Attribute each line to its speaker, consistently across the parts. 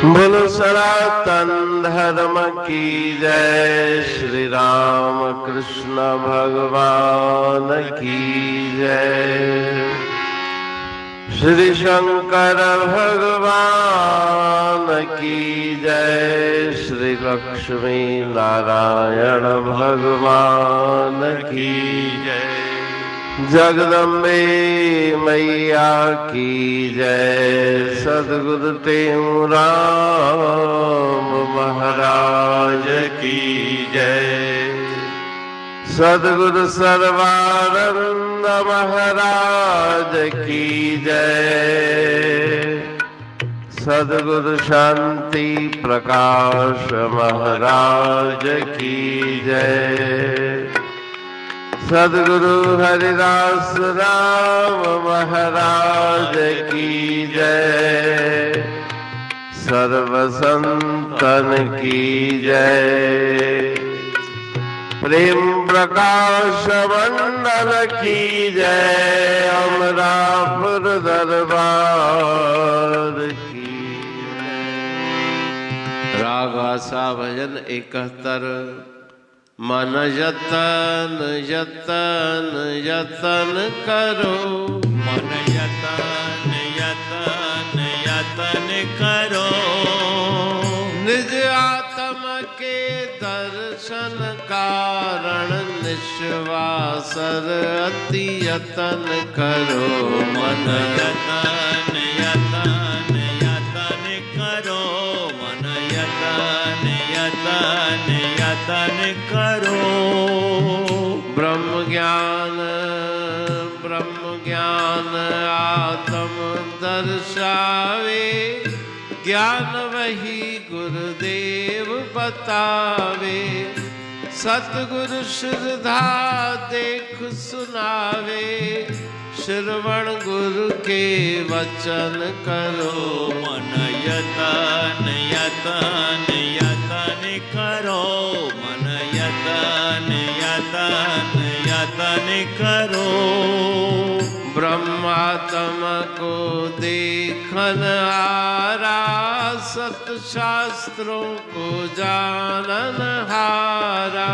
Speaker 1: बोलो सनातन धर्म की जय। श्री राम कृष्ण भगवान की जय। श्री शंकर भगवान की जय। श्री लक्ष्मी नारायण भगवान की जय। जगदम्बे मैया की जय। सद्गुरु राम महाराज की जय। सद्गुरु सर्वानंद महाराज की जय। सद्गुरु शांति प्रकाश महाराज की जय। सद्गुरु हरिदास राम महाराज की जय। सर्व संतन की जय। प्रेम प्रकाश मंडल की जय। अमरापुर दरबार की जय। राग आसा भजन 71। मन यतन यतन यतन करो।
Speaker 2: मन यतन यतन यतन करो।
Speaker 1: निज आत्म के दर्शन कारण निश्वासर अति यतन करो।
Speaker 2: मन यतन यतन यतन करो। मन यतन यतन यतन करो।
Speaker 1: ब्रह्म ज्ञान आत्म दर्शावे। ज्ञान वही गुरुदेव बतावे। सतगुरु श्रद्धा देख सुनावे। श्रवण गुरु के वचन करो।
Speaker 2: मन यतन यतन यतन करो। मन यतन यतन यतन करो।
Speaker 1: ब्रह्मात्म को देखन हारा। सत शास्त्रों को जानन हारा।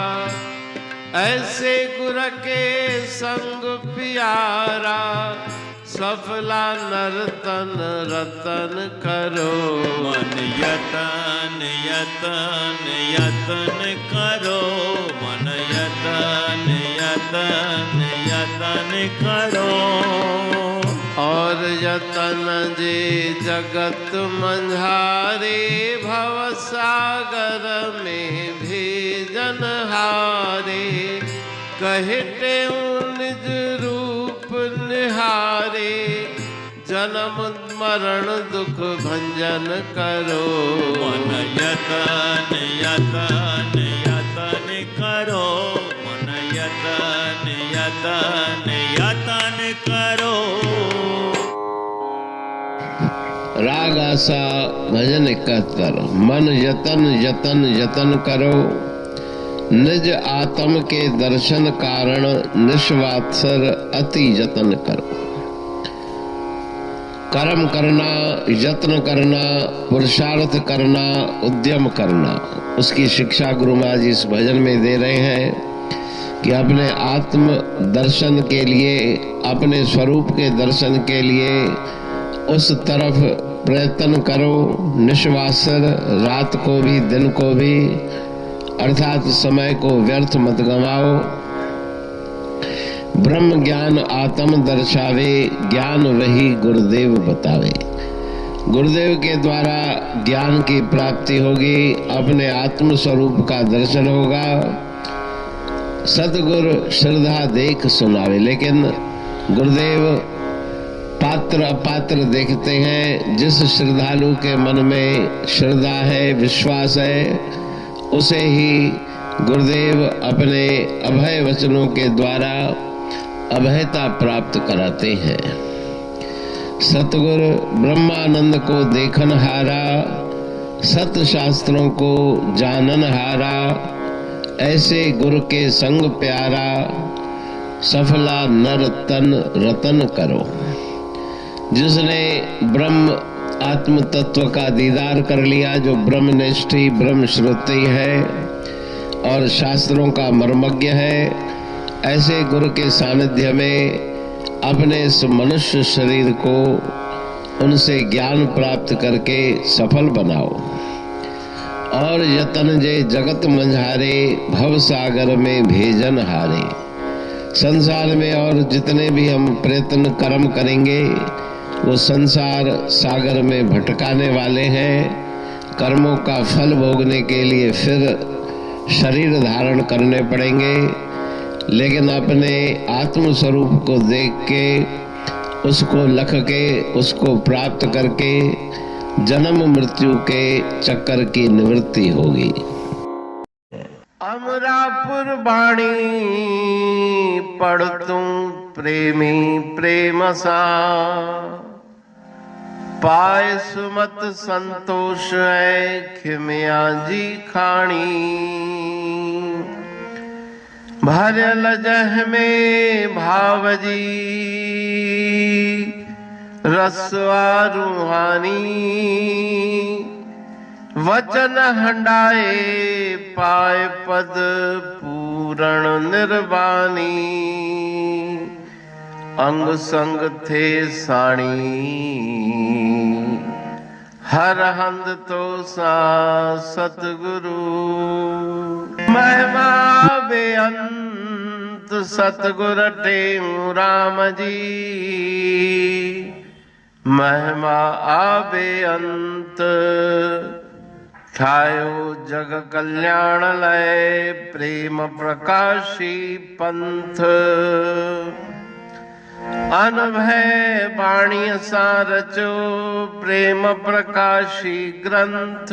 Speaker 1: ऐसे गुर के संग प्यारा। सफला नर्तन रतन करो।
Speaker 2: मन यतन यतन यतन करो। मन यतन यतन यतन करो।
Speaker 1: और यतन जे जगत मंझारे। भव सागर में भेजन हारे। कहते निज रूप निहारे। जन्म मरण दुख भंजन करो।
Speaker 2: मन यतन यतन यतन करो। मन यतन यतन यतन करो।
Speaker 1: राग आसा भजन 71। मन यतन यतन यतन करो। निज आत्म के दर्शन कारण निस्वात्सर अति यतन करो। कर्म करना, यत्न करना, पुरुषार्थ करना, उद्यम करना, उसकी शिक्षा गुरु महाराज इस भजन में दे रहे हैं कि अपने आत्म दर्शन के लिए, अपने स्वरूप के दर्शन के लिए उस तरफ प्रयत्न करो। निस्वासर, रात को भी दिन को भी, अर्थात समय को व्यर्थ मत गंवाओ। ब्रह्म ज्ञान आत्म दर्शावे। ज्ञान वही गुरुदेव बतावे। गुरुदेव के द्वारा ज्ञान की प्राप्ति होगी। अपने आत्म स्वरूप का दर्शन होगा। सतगुरु श्रद्धा देख सुनावे। लेकिन गुरुदेव पात्र अपात्र देखते हैं। जिस श्रद्धालु के मन में श्रद्धा है, विश्वास है, उसे ही गुरुदेव अपने अभय वचनों के द्वारा अभयता प्राप्त कराते हैं। सतगुरु ब्रह्मानंद को देखन हारा। सत शास्त्रों को जानन हारा। ऐसे गुरु के संग प्यारा। सफला नर तन रतन करो। जिसने ब्रह्म आत्म तत्व का दीदार कर लिया, जो ब्रह्मनिष्ठी ब्रह्म श्रुति है और शास्त्रों का मर्मज्ञ है, ऐसे गुरु के सानिध्य में अपने इस मनुष्य शरीर को उनसे ज्ञान प्राप्त करके सफल बनाओ। और यतन जे जगत मंझारे, भव सागर में भेजन हारे। संसार में और जितने भी हम प्रयत्न कर्म करेंगे वो संसार सागर में भटकाने वाले हैं। कर्मों का फल भोगने के लिए फिर शरीर धारण करने पड़ेंगे, लेकिन अपने आत्म स्वरूप को देख के, उसको लख के, उसको प्राप्त करके जन्म मृत्यु के चक्कर की निवृत्ति होगी। अमरापुर बाणी पढ़तूं प्रेमी प्रेम सा, पाए सुमत संतोष है खिमिया जी खाणी। भरल जह में भावजी रसवा रूहानी, वचन हंडाए पाए पद पूरण निर्वाणी। अंग संग थे साणी हर हंद तो सा सतगुरु। महिमा बेअंत सतगुर टेऊ राम जी, महिमा आबे अंत ठायो जग कल्याण लय। प्रेम प्रकाशी पंथ अनभय बाणी सा रचो, प्रेम प्रकाशी ग्रंथ।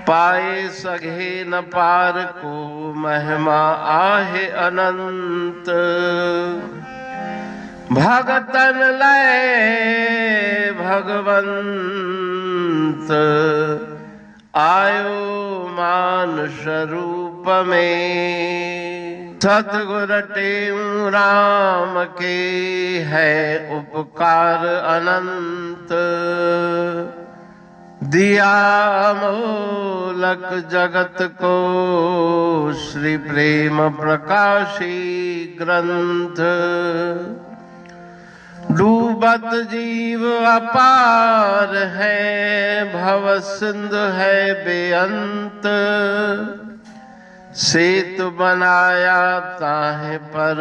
Speaker 1: पाए सघे न पार को, महिमा आहे अनंत। भगतन लय भगवंत, आयो मानुष रूप में। सतगुर टेऊ राम के है उपकार अनंत। दिया मोलक जगत को श्री प्रेम प्रकाशी ग्रंथ। डूबत जीव अपार है, भव सिंध है बेअंत। सेतु बनाया ताहे पर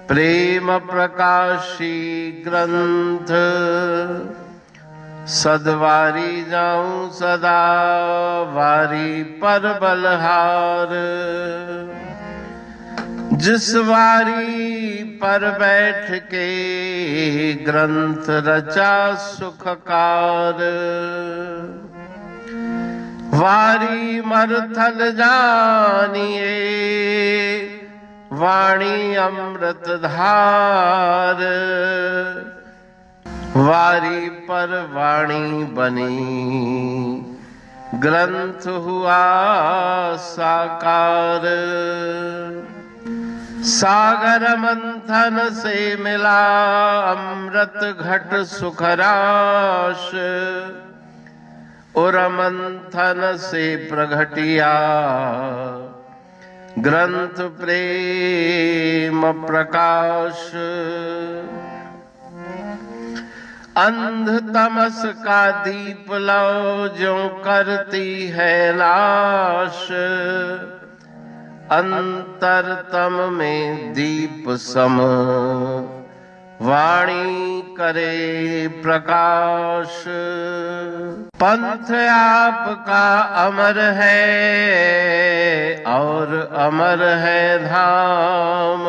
Speaker 1: प्रेम प्रकाशी ग्रंथ। सदवारी जाऊं सदा वारी पर बलहार। जिस वारी पर बैठ के ग्रंथ रचा सुखकार। वारी मरथल जानिए वाणी अमृत धार। वारी पर वाणी बनी ग्रंथ हुआ साकार। सागर मंथन से मिला अमृत घट सुखराश। और मंथन से प्रगटिया ग्रंथ प्रेम प्रकाश। अंध तमस का दीप लो जो करती है नाश। अंतरतम में दीप सम वाणी करे प्रकाश। पंथ आपका अमर है और अमर है धाम।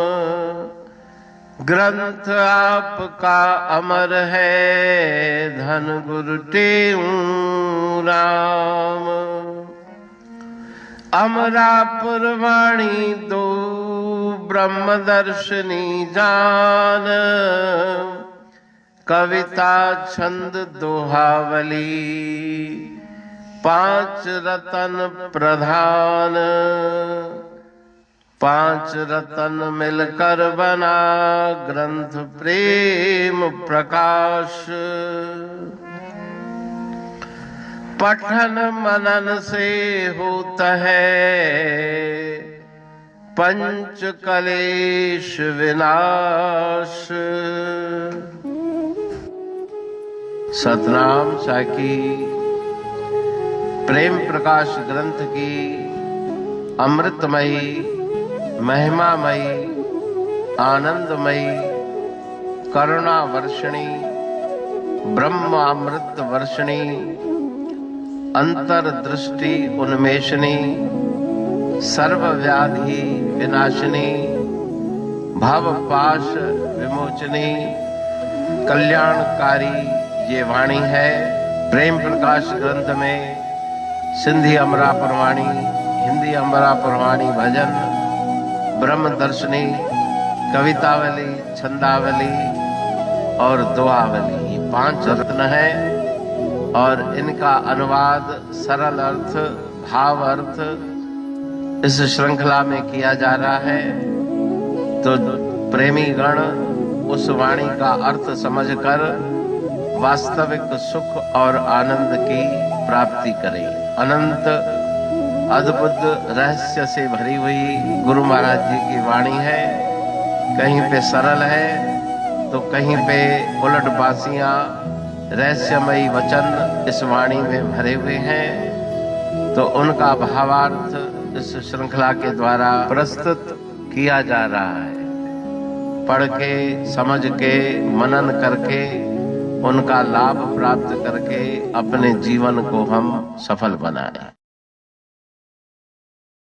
Speaker 1: ग्रंथ आपका अमर है धन गुरु टेऊ राम। अमरापुर वाणी दो ब्रह्मदर्शनी जान। कविता छंद दोहावली पांच रतन प्रधान। पांच रतन मिलकर बना ग्रंथ प्रेम प्रकाश। पठन मनन से होता है पंच कलेश विनाश। सतनाम साखी प्रेम प्रकाश ग्रंथ की अमृतमयी महिमामयी आनंदमयी करुणा वर्षिणी ब्रह्म अमृत वर्षिणी अंतर्दृष्टि उन्मेषणी सर्व व्याधि विनाशिनी भव पाश विमोचनी कल्याणकारी ये वाणी है। प्रेम प्रकाश ग्रंथ में सिंधी अमरा परवाणी, हिंदी अमरा परवाणी भजन, ब्रह्म दर्शनी, कवितावली, छंदावली और दुआवली ये 5 रत्न है और इनका अनुवाद सरल अर्थ भाव अर्थ इस श्रृंखला में किया जा रहा है। तो प्रेमी गण उस वाणी का अर्थ समझकर वास्तविक सुख और आनंद की प्राप्ति करें। अनंत अद्भुत रहस्य से भरी हुई गुरु महाराज जी की वाणी है। कहीं पे सरल है तो कहीं पे उलट बासियां रहस्यमयी वचन इस वाणी में भरे हुए हैं। तो उनका भावार्थ इस श्रृंखला के द्वारा प्रस्तुत किया जा रहा है। पढ़ के समझ के मनन करके उनका लाभ प्राप्त करके अपने जीवन को हम सफल बनाएं।